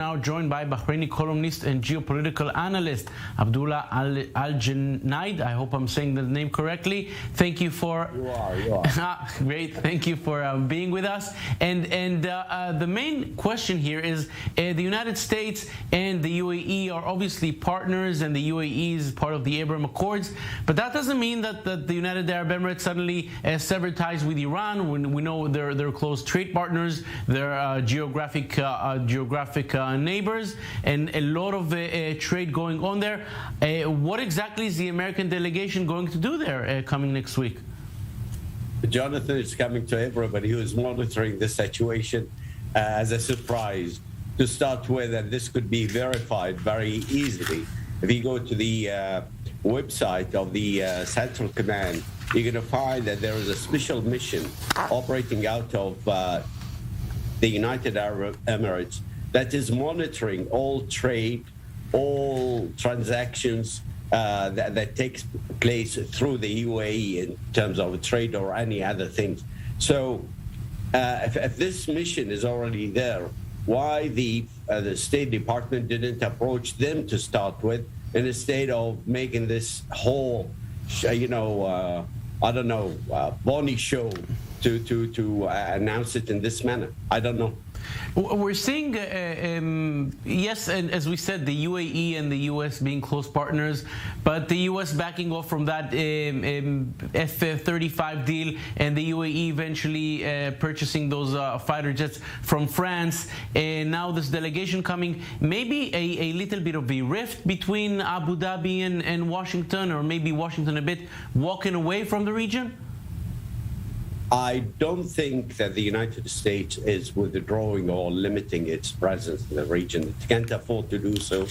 Now joined by Bahraini columnist and geopolitical analyst Abdullah Al-Junaid. I hope I'm saying the name correctly. Thank you for you are. Great. Thank you for being with us. And the main question here is the United States and the UAE are obviously partners, and the UAE is part of the Abraham Accords. But that doesn't mean that the United Arab Emirates suddenly severed ties with Iran. We know they're close trade partners. They're geographic neighbors, and a lot of trade going on there. What exactly is the American delegation going to do there coming next week? Jonathan is coming to everybody who is monitoring the situation as a surprise. To start with, and this could be verified very easily. If you go to the website of the Central Command, you're going to find that there is a special mission operating out of the United Arab Emirates that is monitoring all trade, all transactions that takes place through the UAE in terms of trade or any other things. So if this mission is already there, why the State Department didn't approach them to start with, instead of making this whole, Bonnie show to announce it in this manner? I don't know. We're seeing, yes, and as we said, the UAE and the U.S. being close partners, but the U.S. backing off from that F-35 deal, and the UAE eventually purchasing those fighter jets from France. And now this delegation coming, maybe a little bit of a rift between Abu Dhabi and Washington, or maybe Washington a bit walking away from the region? I don't think that the United States is withdrawing or limiting its presence in the region. It can't afford to do so,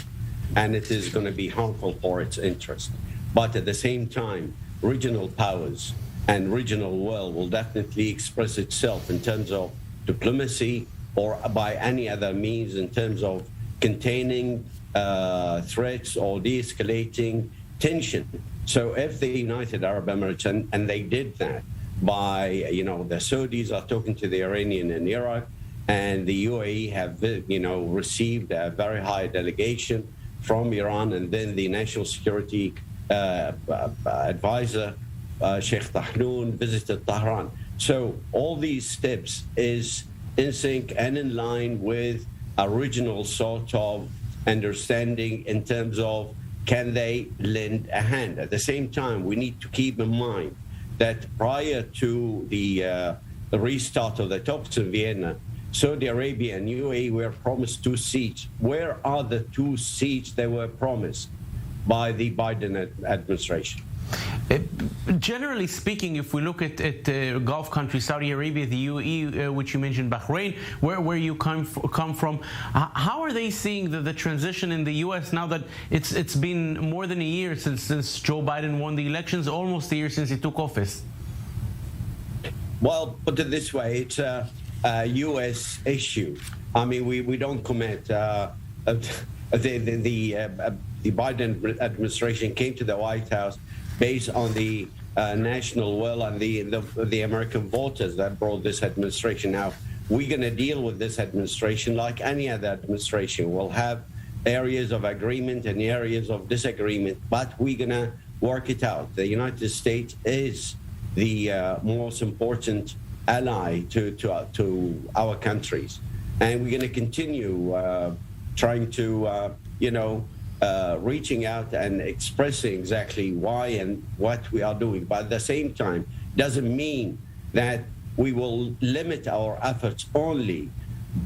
and it is going to be harmful for its interest. But at the same time, regional powers and regional will definitely express itself in terms of diplomacy or by any other means in terms of containing threats or de-escalating tension. So if the United Arab Emirates, and they did that, by, the Saudis are talking to the Iranian and Iraq, and the UAE have, received a very high delegation from Iran, and then the national security advisor, Sheikh Tahnoun, visited Tehran. So all these steps is in sync and in line with a regional sort of understanding in terms of can they lend a hand. At the same time, we need to keep in mind that prior to the restart of the talks in Vienna, Saudi Arabia and UAE were promised 2 seats. Where are the 2 seats that were promised by the Biden administration? Generally speaking, if we look at Gulf countries, Saudi Arabia, the UAE, which you mentioned, Bahrain, where you come from, how are they seeing the transition in the U.S. now that it's been more than a year since Joe Biden won the elections, almost a year since he took office? Well, put it this way, it's a U.S. issue. I mean, we don't comment. The Biden administration came to the White House based on the national will and the American voters that brought this administration. Now, we're going to deal with this administration like any other administration. We'll have areas of agreement and areas of disagreement, but we're going to work it out. The United States is the most important ally to our countries, and we're going to continue trying to, reaching out and expressing exactly why and what we are doing. But at the same time, doesn't mean that we will limit our efforts only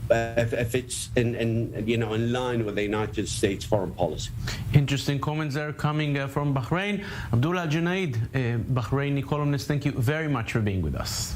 if it's in line with the United States foreign policy. Interesting comments there coming from Bahrain. Abdullah Al-Junaid, Bahraini columnist, thank you very much for being with us.